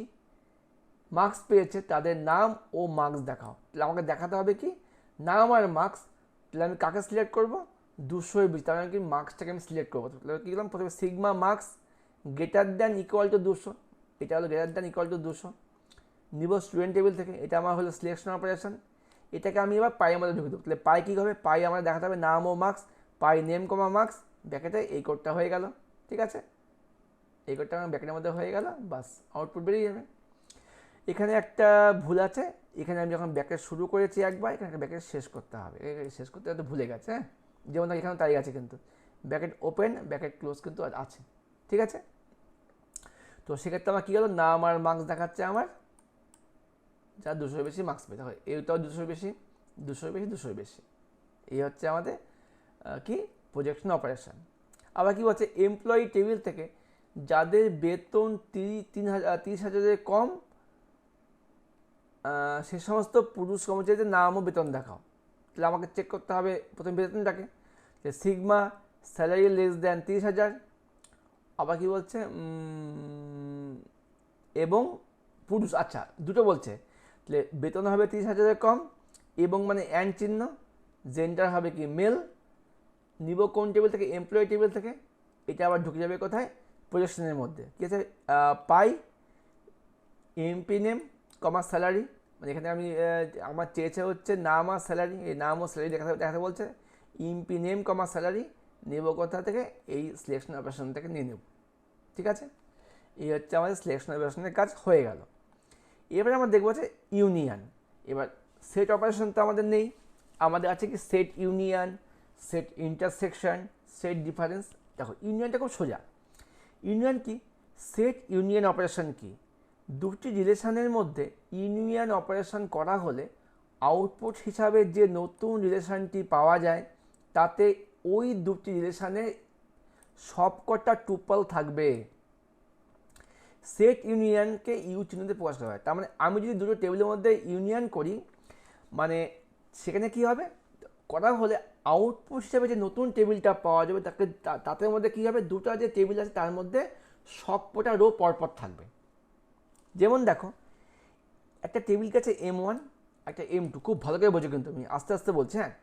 মার্কস পেয়েছে তাদের নাম ও মার্কস দেখাও। তাহলে আমাকে দেখাতে হবে কি নাম আর মার্কস। তাহলে আমি কাকে সিলেক্ট করব, 200 এর বেশি, তাহলে কি মার্কসটাকে আমি সিলেক্ট করবো। তাহলে কী করলাম, প্রথমে sigma marks greater than equal to 200, এটা হলো গ্রেটার দ্যান ইকুয়াল টু 200 নিব স্টুডেন্ট টেবিল থেকে, এটা আমার হলো সিলেকশন অপারেশন। এটাকে আমি এবার পাইয়ের মধ্যে ঢুকে দেবো। তাহলে পাই কী হবে, পাই আমার দেখাতে হবে নাম ও মার্কস, পাই নেম কমা মার্কস ব্যাকেটে, এই কোডটা হয়ে গেল। ঠিক আছে, এই কোডটা আমার ব্যাকেটের মধ্যে হয়ে গেল, বাস আউটপুট বেরিয়ে যাবে। এখানে একটা ভুল আছে, এখানে আমি যখন ব্যাকেট শুরু করেছি একবার, এখানে একটা ব্যাকেট শেষ করতে হবে, শেষ করতে হয়তো ভুলে গেছে। হ্যাঁ যেমন এখানে তাই আছে, কিন্তু ব্যাকেট ওপেন ব্যাকেট ক্লোজ কিন্তু আছে। ঠিক আছে, তো সেক্ষেত্রে আমার কী হলো, নাম আর মার্কস দেখাচ্ছে আমার, যা 200 বেশি মার্কস পেতে হয়, এইটাও 200 বেশি 200 বেশি 200 বেশি। এই হচ্ছে আমাদের কি প্রজেকশন অপারেশন। আবার কি বলছে, এমপ্লয়ি টেবিল থেকে যাদের বেতন 30,000-এর কম, সে সমস্ত পুরুষ কর্মচারীদের নাম ও বেতন দেখাও। তাহলে আমাকে চেক করতে হবে প্রথম বেতনটাকে, যে সিগমা স্যালারি লেস দেন 30,000, আবার কি বলছে এবং পুরুষ, আচ্ছা দুটো বলছে, তাহলে বেতন হবে 30,000-এর কম এবং মানে অ্যান্ড চিহ্ন, জেন্ডার হবে কি মেল, নিব কোন টেবিল থেকে, এমপ্লয়ি টেবিল থেকে, এটা আবার ঢুকে যাবে কোথায়, প্রজেকশনের মধ্যে। কী আছে, পাই এমপি নেম কমা স্যালারি, মানে এখানে আমি আমার চেয়েছে হচ্ছে নাম আর স্যালারি, এই নাম ও স্যালারি দেখাতে বলছে, এমপি নেম কমা স্যালারি নেব কোথা থেকে, এই সিলেকশন অপারেশন থেকে নিয়ে নেব। ঠিক আছে, এই হচ্ছে আমাদের সিলেকশন অপারেশনের কাজ হয়ে গেল। এবারে আমরা দেখবো যে ইউনিয়ন। এবার সেট অপারেশন তো আমাদের নেই, আমাদের আছে কি set union, set intersection, set difference. দেখো ইউনিয়নটা খুব সোজা। ইউনিয়ন কি, সেট ইউনিয়ন অপারেশন কি, দুটি রিলেশনের মধ্যে ইউনিয়ন অপারেশন করা হলে আউটপুট হিসাবে যে নতুন রিলেশনটি পাওয়া যায় তাতে ওই দুটি রিলেশনে সবকটা টুপল থাকবে। সেট ইউনিয়নকে ইউ চিহ্নতে প্রকাশ করা হয়। তার মানে আমি যদি দুটো টেবিলের মধ্যে ইউনিয়ন করি, মানে সেখানে কি হবে, করা হলে আউটপুট হিসাবে যে নতুন টেবিলটা পাওয়া যাবে তাকে তাদের মধ্যে কী হবে, দুটো যে টেবিল আছে তার মধ্যে সবকটা রো পরপর থাকবে। যেমন দেখো একটা টেবিল কাছে M1, একটা M2, খুব ভালো করে বোঝো কিন্তু আমি আস্তে আস্তে বলছি। হ্যাঁ,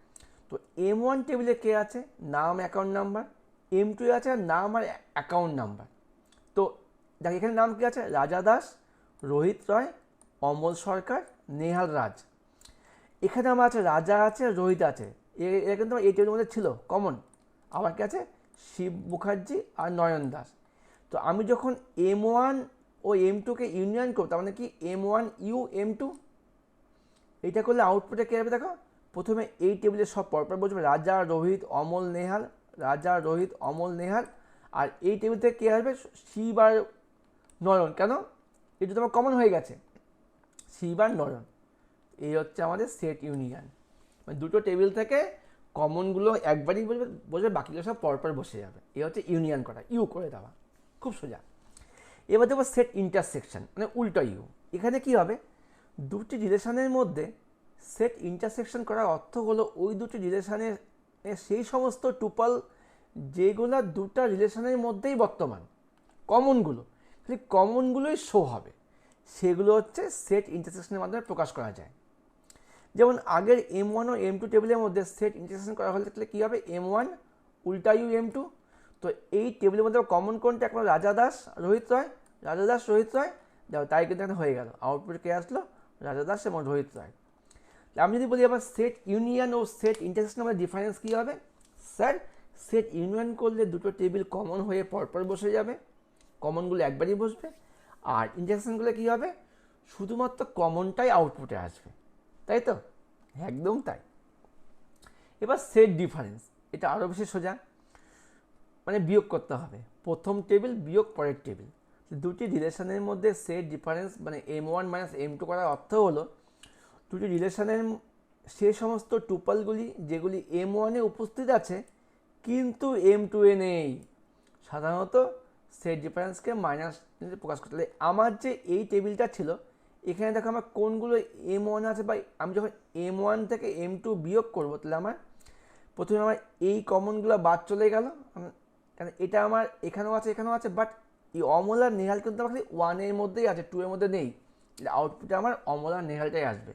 তো M1 টেবিলে কে আছে, নাম অ্যাকাউন্ট নাম্বার, M2 আছে নাম আর অ্যাকাউন্ট নাম্বার। তো দেখ এখানে নাম কি আছে, রাজা দাস, রোহিত রয়, অমল সরকার, নেহাল রাজ। এখানে আমার আছে রাজা আছে, রোহিত আছে, এরা কিন্তু আমার এই টেবিলের মধ্যে ছিল কমন। আবার কি আছে, শিব মুখার্জি আর নয়ন দাস। তো আমি যখন M1 ও M2কে ইউনিয়ন করব, তার মানে কি M1 ইউ M2, এইটা করলে আউটপুটে কী হবে দেখো, প্রথমে এই টেবিলে সব পরপর বসবে, রাজা রোহিত অমল নেহাল, রাজা রোহিত অমল নেহাল। আর এই টেবিল থেকে কে আসবে, শিব আর নয়ন। কেন, এটা তোমার কমন হয়ে গেছে, শিব আর নয়ন। এই হচ্ছে আমাদের সেট ইউনিয়ন, মানে দুটো টেবিল থেকে কমনগুলো একবারই বসবে, বসবে, বাকিগুলো সব পরপর বসে যাবে। এই হচ্ছে ইউনিয়ন করা, ইউ করে দেওয়া, খুব সোজা। এবার দেখবো সেট ইন্টারসেকশন, মানে উল্টো ইউ। এখানে কি হবে, দুটি রিলেশনের মধ্যে সেট ইন্টারসেকশন করার অর্থ হলো ওই দুটি রিলেশনের সেই সমস্ত টুপল যেগুলো দুটা রিলেশনের মধ্যেই বর্তমান, কমনগুলো, খালি কমনগুলোই শো হবে, সেগুলো হচ্ছে সেট ইন্টারসেকশনের মাধ্যমে প্রকাশ করা যায়। যেমন আগের M1 ও M2 টেবিলের মধ্যে সেট ইন্টারসেকশন করা হলে তাহলে কী হবে, M1 উল্টা ইউ M2। তো এই টেবিলের মধ্যে কমন কোনটা, এখন রাজা দাস রোহিত রয়, রাজা দাস রোহিত রয়। দেখো তাই কিন্তু এখানে হয়ে গেল, আউটপুট কে আসলো, রাজা দাস এবং রোহিত রয়। আমি যদি বলি আবার সেট ইউনিয়ন ও সেট ইন্টারসেকশনের মধ্যে ডিফারেন্স কী হবে, স্যার সেট ইউনিয়ন করলে দুটো টেবিল কমন হয়ে পরপর বসে যাবে, কমনগুলো একবারই বসবে। আর ইন্টারসেকশনগুলো কী হবে, শুধুমাত্র কমনটাই আউটপুটে আসবে, তাই তো, একদম তাই। এবার সেট ডিফারেন্স, এটা আরও বেশি সোজা, মানে বিয়োগ করতে হবে, প্রথম টেবিল বিয়োগ পরের টেবিল। দুটি রিলেশনের মধ্যে সেট ডিফারেন্স মানে M1 মাইনাস M2 করার অর্থ হলো দুটি রিলেশনের সে সমস্ত টুপলগুলি যেগুলি M1-এ উপস্থিত আছে কিন্তু M2-এ নেই। সাধারণত সেট ডিফারেন্সকে মাইনাস প্রকাশ করতে হবে। আমার যে এই টেবিলটা ছিল, এখানে দেখো আমার কোনগুলো M1 আছে, বা আমি যখন M1 থেকে M2 বিয়োগ করবো তাহলে আমার প্রথমে আমার এই কমনগুলো বাদ চলে গেল, কারণ এটা আমার এখানেও আছে এখানেও আছে, বাট এই অমল আর নেহাল কিন্তু আমার খালি 1-এর মধ্যেই আছে, 2-এর মধ্যে নেই। আউটপুটে আমার অমল আর নেহালটাই আসবে।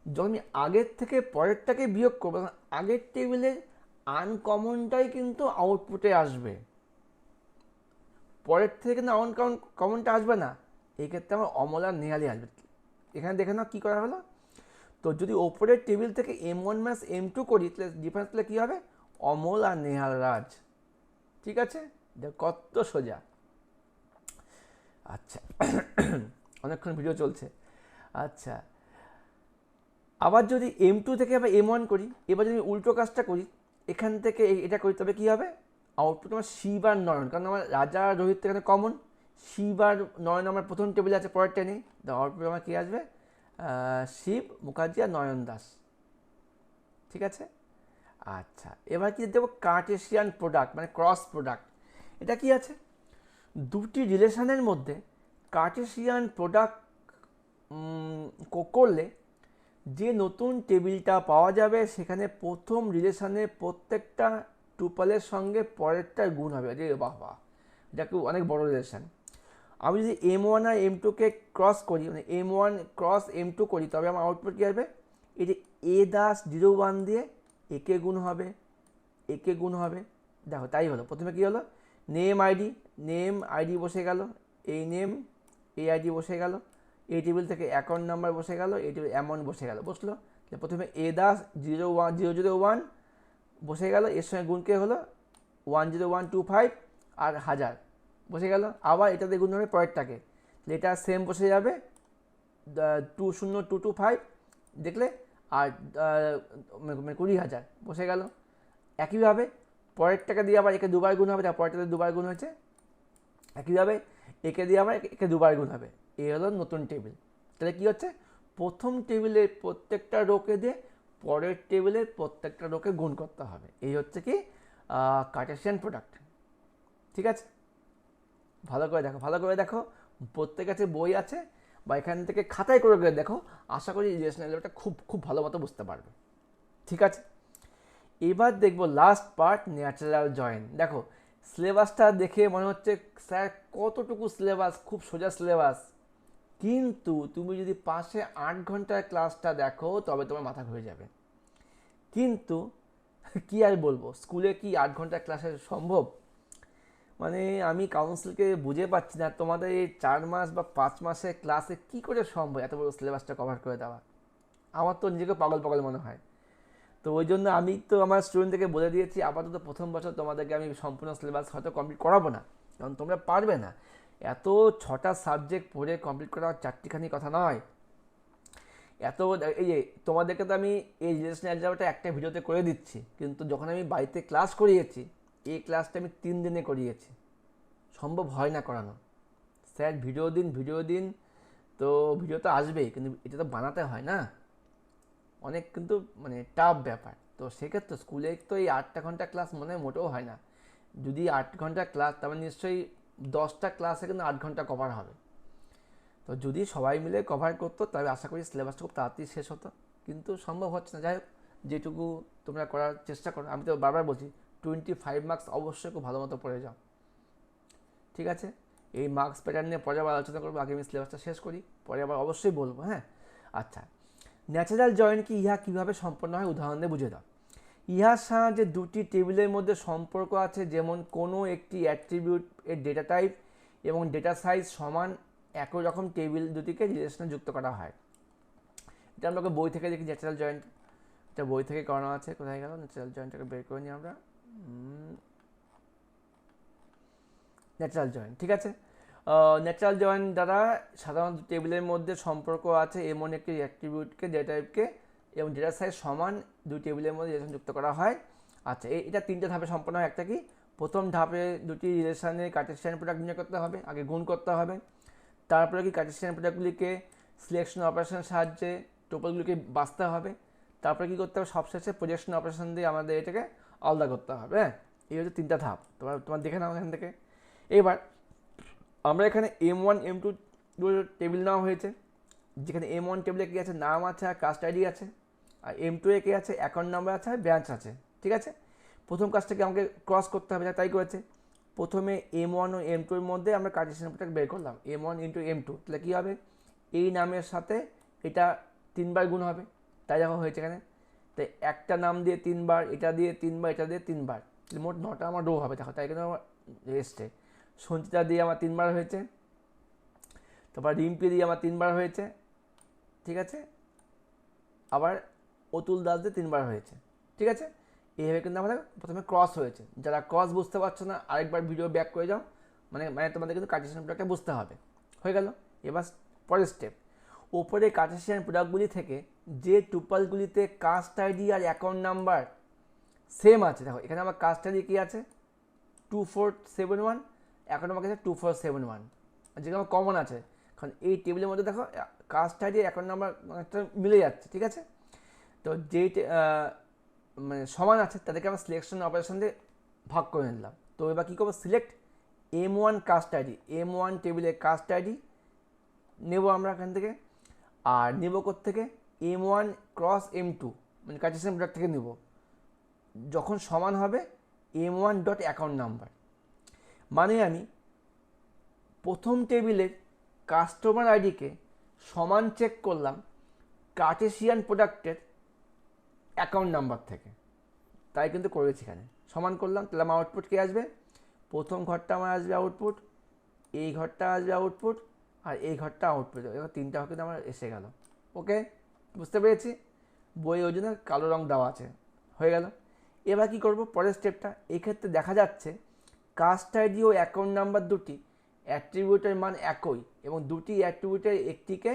যখন আমি আগের থেকে পরেরটাকে বিয়োগ করবো, আগের টেবিলের আনকমনটাই কিন্তু আউটপুটে আসবে, পরের থেকে কিন্তু কমনটা আসবে না। এই ক্ষেত্রে আমার অমল আর নেহালই আসবে। এখানে দেখে নাও কী করা হলো, তো যদি ওপরের টেবিল থেকে M1 মাইনাস M2 করি তাহলে ডিফারেন্স তাহলে কী হবে, অমল আর নেহাল রাজ। ঠিক আছে, কত সোজা। আচ্ছা অনেকক্ষণ ভিডিও চলছে। আচ্ছা, আবার যদি M2 থেকে আবার M1 করি, এবার যদি উল্টো কাজটা করি, এখান থেকে এটা করি, তবে কী হবে, আউটপুট আমার শিব আর নয়ন, কারণ আমার রাজা রোহিত এখানে কমন, শিব আর নয়ন আমার প্রথম টেবিলে আছে, পরেরটা নেই। আউটপুট আমার কী আসবে, শিব মুখার্জি আর নয়ন দাস। ঠিক আছে। আচ্ছা, এবার কি দেবো, কার্টেসিয়ান প্রোডাক্ট মানে ক্রস প্রোডাক্ট। এটা কি আছে, দুটি রিলেশনের মধ্যে কার্টেসিয়ান প্রোডাক্ট করলে যে নতুন টেবিলটা পাওয়া যাবে সেখানে প্রথম রিলেশনের প্রত্যেকটা টুপলের সঙ্গে পরেরটার গুণ হবে। যে বাহ বাহ, এটা খুব অনেক বড় রিলেশন। আমি যদি M1 আর M2কে ক্রস করি, মানে M1 ক্রস M2 করি, তবে আমার আউটপুট কী আসবে, এই যে A দাস 01 দিয়ে একে গুণ হবে, একে গুণ হবে। দেখো তাই হলো, প্রথমে কী হলো, নেম আইডি বসে গেল, এই নেম এই আইডি বসে গেল, এই টেবিল থেকে অ্যাকাউন্ট নাম্বার বসে গেল, এই টেবিল অ্যামাউন্ট বসে গেল, বসলো। প্রথমে A দাস 001 বসে গেল, এর সঙ্গে গুণকে হলো 10125 আর 1000 বসে গেল। আবার এটাতে গুণ হবে পরেরটাকে, এটা সেম বসে যাবে 20225 দেখলে, আর 20,000 বসে গেল। একইভাবে পরেরটাকে দিয়ে আবার একে দুবার গুণ হবে, তার পরেরটাতে দুবার গুণ হয়েছে। একইভাবে একে দিয়ে আবার একে দুবার গুণ হবে। এই হলো নতুন টেবিল। তাহলে কী হচ্ছে, প্রথম টেবিলের প্রত্যেকটা রোকে দিয়ে পরের টেবিলের প্রত্যেকটা রোকে গুণ করতে হবে। এই হচ্ছে কি কার্টেসিয়ান প্রোডাক্ট। ঠিক আছে, ভালো করে দেখো, প্রত্যেক কাছে বই আছে বা এখান থেকে খাতায় করে দেখো, আশা করি রিলেশন অ্যালজেব্রাটা খুব ভালো মতো বুঝতে পারবে। ঠিক আছে, এবার দেখবো লাস্ট পার্ট, ন্যাচারাল জয়েন। দেখো সিলেবাসটা দেখে মনে হচ্ছে স্যার কতটুকু সিলেবাস, খুব সোজা সিলেবাস, কিন্তু তুমি যদি 8 ঘন্টার ক্লাসটা দেখো তবে তোমার মাথা ঘুরে যাবে। কিন্তু কি আর বলবো, স্কুলে কি 8 ঘন্টার ক্লাসে সম্ভব? মানে আমি কাউন্সিলকে বুঝে পাচ্ছি না, তোমাদের এই 4 মাস বা 5 মাসের ক্লাসে কি করে সম্ভব এত বড় সিলেবাসটা কভার করে দেওয়া? আমার তো নিজেকে পাগল মনে হয়। তো ওই জন্য আমি তো আমার স্টুডেন্টদেরকে বলে দিয়েছি, আপাতত প্রথম বছর তোমাদেরকে আমি সম্পূর্ণ সিলেবাস হয়তো কমপ্লিট করাবো না, কারণ তোমরা পারবে না। এত 6টা সাবজেক্ট পড়ে কমপ্লিট করা 4টিখানি কথা নয়। এত এই যে তোমাদেরকে তো আমি এই রিলেশন অ্যালজেব্রাটা একটা ভিডিওতে করে দিচ্ছি, কিন্তু যখন আমি বাড়িতে ক্লাস করিয়েছি, এই ক্লাসটা আমি 3 দিনে করিয়েছি। সম্ভব হয় না করানো। স্যার ভিডিও দিন, তো ভিডিও তো আসবেই, কিন্তু এটা তো বানাতে হয় না, অনেক কিন্তু মানে টাফ ব্যাপার। তো সেক্ষেত্রে স্কুলে তো এই 8টা ঘন্টা ক্লাস মনে হয় মোটেও হয় না। যদি 8 ঘন্টা ক্লাস, তারপর নিশ্চয়ই 10টা ক্লাসে কিন্তু 8 ঘন্টা কভার হবে। তো যদি সবাই মিলে কভার করতো তবে আশা করি সিলেবাসটা খুব তাড়াতাড়ি শেষ হতো, কিন্তু সম্ভব হচ্ছে না। যাই হোক, যেটুকু তোমরা করার চেষ্টা করো, আমি তো বারবার বলছি 25 মার্কস অবশ্যই খুব ভালো মতো পড়ে যাও। ঠিক আছে, এই মার্কস প্যাটার্ন নিয়ে পরে আবার আলোচনা করবো, আগে আমি সিলেবাসটা শেষ করি, পরে আবার অবশ্যই বলবো। হ্যাঁ, আচ্ছা, ন্যাচারাল জয়েন কি, ইহা কীভাবে সম্পন্ন হয় উদাহরণ দিয়ে বুঝে দাও। ইহার সাহায্যে দুটি টেবিলের মধ্যে সম্পর্ক আছে, যেমন কোনো একটি অ্যাট্রিবিউট এর ডেটা টাইপ এবং ডেটা সাইজ সমান একই রকম টেবিল দুটিকে রিলেশনে যুক্ত করা হয়। এটা আমরা বই থেকে দেখি ন্যাচারাল জয়েন্ট, এটা বই থেকে করানো আছে। কোথায় গেল ন্যাচারাল জয়েন্টটাকে বের করে নিই আমরা। ন্যাচারাল জয়েন্ট, ঠিক আছে। ন্যাচারাল জয়েন্ট দ্বারা সাধারণত টেবিলের মধ্যে সম্পর্ক আছে এমন একটি অ্যাট্রিবিউটকে, ডেটা টাইপকে এবং ডেটা সাইজ সমান দুই টেবিলের মধ্যে রিলেশন যুক্ত করা হয়। আচ্ছা, এটা 3টে ধাপে সম্পন্ন হয়। একটা কি, প্রথম ধাপে দুটি রিলেশনের কার্টেসিয়ান প্রোডাক্ট নির্ণয় করতে হবে, আগে গুণ করতে হবে। তারপরে কি কার্টেসিয়ান প্রোডাক্টগুলিকে সিলেকশন অপারেশনের সাহায্যে টোপলগুলিকে বাছতে হবে। তারপরে কী করতে হবে, সবশেষে প্রজেকশন অপারেশন দিয়ে আমাদের এটাকে আলাদা করতে হবে। হ্যাঁ, এই হচ্ছে 3টা ধাপ। তোমার দেখে নাও এখান থেকে। এবার আমরা এখানে M1 M2 টেবিল নেওয়া হয়েছে, যেখানে M1 টেবিলে কী আছে, নাম আছে আর কাস্ট আইডি আছে, আর M2 এ কী আছে, অ্যাকাউন্ট নাম্বার আছে আর ব্রাঞ্চ আছে। ঠিক আছে, প্রথম কাজটাকে আমাকে ক্রস করতে হবে, তাই করেছে। প্রথমে M1 ও M2 এর মধ্যে আমরা কার্টেসিয়ান প্রোডাক্ট বের করলাম, M1 ইন্টু M2, তাহলে কী হবে, এই নামের সাথে এটা 3বার গুণ হবে, তাই দেখো হয়েছে এখানে। তাই একটা নাম দিয়ে 3বার, এটা দিয়ে 3বার, এটা দিয়ে 3বার, মোট 9টা আমার রো হবে। দেখো তাই এখানে আমার এসছে। সঞ্চিতা দিয়ে আমার 3বার হয়েছে, তারপর রিম্পি দিয়ে আমার 3বার হয়েছে। ঠিক আছে, আবার অতুল দাস দিয়ে 3বার হয়েছে। ঠিক আছে, এইভাবে কিন্তু আমাদের প্রথমে ক্রস হয়েছে। যারা ক্রস বুঝতে পারছো না, আরেকবার ভিডিও ব্যাক করে যাও, মানে তোমাদের কিন্তু কার্টেসিয়ান প্রোডাক্টটা বুঝতে হবে। হয়ে গেল। এবার পরের স্টেপ, ওপরে কার্টেসিয়ান প্রোডাক্টগুলি থেকে যে টুপালগুলিতে কাস্ট আইডি আর অ্যাকাউন্ট নাম্বার সেম আছে, দেখো এখানে আমার কাস্ট আইডি কী আছে 2471, অ্যাকাউন্ট নাম্বার আছে 2471, যেগুলো আমার কমন আছে, কারণ এই টেবিলের মধ্যে দেখো কাস্ট আইডি অ্যাকাউন্ট নাম্বার একটা মিলে যাচ্ছে। ঠিক আছে, তো যেই মানে সমান আছে তাদেরকে আমরা সিলেকশন অপারেশন দিয়ে ভাগ করে নিলাম। তো এবার কী করবো, select M1 caste ID, M1 টেবিলে কাস্ট আইডি নেব আমরা এখান থেকে, আর নেব থেকে M1 ক্রস M2 মানে কার্টেসিয়ান প্রোডাক্ট থেকে নেব, যখন সমান হবে M1 ডট অ্যাকাউন্ট নাম্বার। মানে আমি প্রথম টেবিলের কাস্টমার আইডিকে সমান চেক করলাম কার্টেসিয়ান প্রোডাক্টের অ্যাকাউন্ট নাম্বার থেকে, তাই কিন্তু করেছি এখানে সমান করলাম। তাহলে আমার আউটপুট কী আসবে, প্রথম ঘরটা আমার আসবে আউটপুট, এই ঘরটা আসবে আউটপুট, আর এই ঘরটা আউটপুট। এবার 3টা কিন্তু আমার এসে গেল। ওকে, বুঝতে পেরেছি। বই ওই জন্য কালো রং দেওয়া আছে। হয়ে গেল। এবার কী করবো পরের স্টেপটা, এক্ষেত্রে দেখা যাচ্ছে caste ID O account number দুটি অ্যাট্রিবিউটের মান একই এবং দুটি অ্যাট্রিবিউটের একটিকে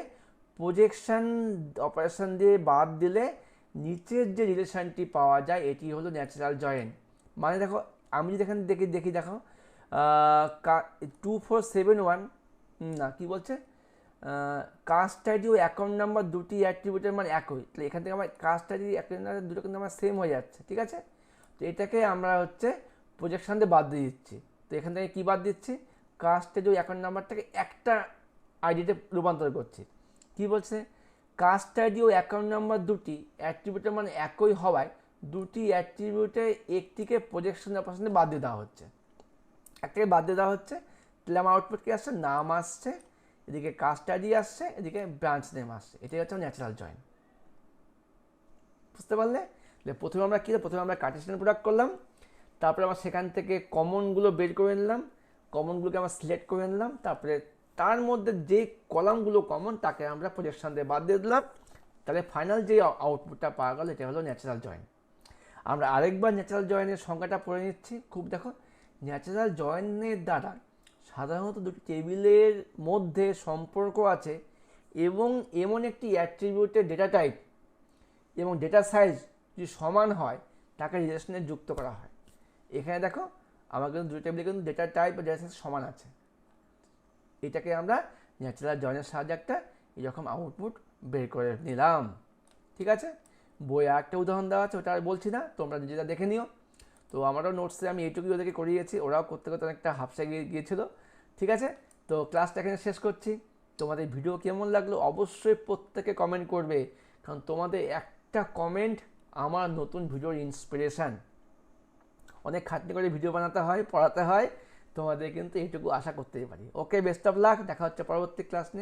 প্রজেকশন অপারেশন দিয়ে বাদ দিলে নিচের যে রিলেশনটি পাওয়া যায় এটি হলো ন্যাচারাল জয়েন্ট। মানে দেখো আমি যদি এখানে দেখি দেখো 2471 না কি বলছে, caste ID O account number দুটি অ্যাট্রিবিউটের মানে একই, তাহলে এখান থেকে আমার কাস্ট আইডি অ্যাকাউন্ট নাম্বার দুটো কিন্তু আমার সেম হয়ে যাচ্ছে, ঠিক আছে। তো এটাকে আমরা হচ্ছে প্রজেকশন দিয়ে বাদ দিয়ে দিচ্ছি। তো এখান থেকে কী বাদ দিচ্ছি, কাস্ট আইডি ও অ্যাকাউন্ট নাম্বারটাকে একটা আইডিতে রূপান্তর করছি। কি বলছে, caste ID O account number দুটি অ্যাট্রিবিউটের মানে একই হওয়ায় দুটি অ্যাট্রিবিউটে একটিকে প্রজেকশন অপারেশনে বাদ দিয়ে দেওয়া হচ্ছে, একটাকে বাদ দিয়ে দেওয়া হচ্ছে। তাহলে আমার আউটপুট কী আসছে, নাম আসছে, এদিকে কাস্ট আইডি আসছে, এদিকে ব্রাঞ্চ নেম আসছে, এটাই হচ্ছে ন্যাচারাল জয়েন্ট। বুঝতে পারলে? প্রথমে আমরা কী, প্রথমে আমরা কার্টেসিয়ান প্রোডাক্ট করলাম, তারপরে আমরা সেখান থেকে কমনগুলো বের করে নিলাম, কমনগুলোকে আমরা সিলেক্ট করে নিলাম, তারপরে তার মধ্যে যে কলামগুলো কমন তাকে আমরা প্রজেকশন দিয়ে বাদ দিয়ে দিলাম, তাহলে ফাইনাল যে আউটপুটটা পাওয়া গেল এটা হলো ন্যাচারাল জয়েন্ট। আমরা আরেকবার ন্যাচারাল জয়েন্টের সংজ্ঞাটা পড়ে নিচ্ছি, খুব দেখো, ন্যাচারাল জয়েন্টের দ্বারা সাধারণত দুটি টেবিলের মধ্যে সম্পর্ক আছে এবং এমন একটি অ্যাট্রিবিউটের ডেটা টাইপ এবং ডেটা সাইজ যদি সমান হয় তাকে রিলেশনে যুক্ত করা হয়। এখানে দেখো আমার কিন্তু দুটো টেবিলে কিন্তু ডেটা টাইপ বা ডেটা সাইজ সমান আছে, এটাকে আমরা ন্যাচারাল জয়েন্টের সাহায্যে একটা এরকম আউটপুট বের করে নিলাম, ঠিক আছে। বইয়ে একটা উদাহরণ দেওয়া আছে, ওটা আর বলছি না, তোমরা নিজেরা দেখে নিও। তো আমারও নোটসে আমি এইটুকুই ওদেরকে করিয়েছি, ওরাও করতে করতে অনেকটা হাফসে গিয়েছিলো, ঠিক আছে। তো ক্লাসটা এখানে শেষ করছি। তোমাদের ভিডিও কেমন লাগলো অবশ্যই প্রত্যেকে কমেন্ট করবে, কারণ তোমাদের একটা কমেন্ট আমার নতুন ভিডিওর ইন্সপিরেশান। অনেক খাটনি করে ভিডিও বানাতে হয়, পড়াতে হয়, তোমাদের কিন্তু এইটুকু আশা করতেই পারি। ওকে, বেস্ট অফ লাক, দেখা হচ্ছে পরবর্তী ক্লাস নিয়ে।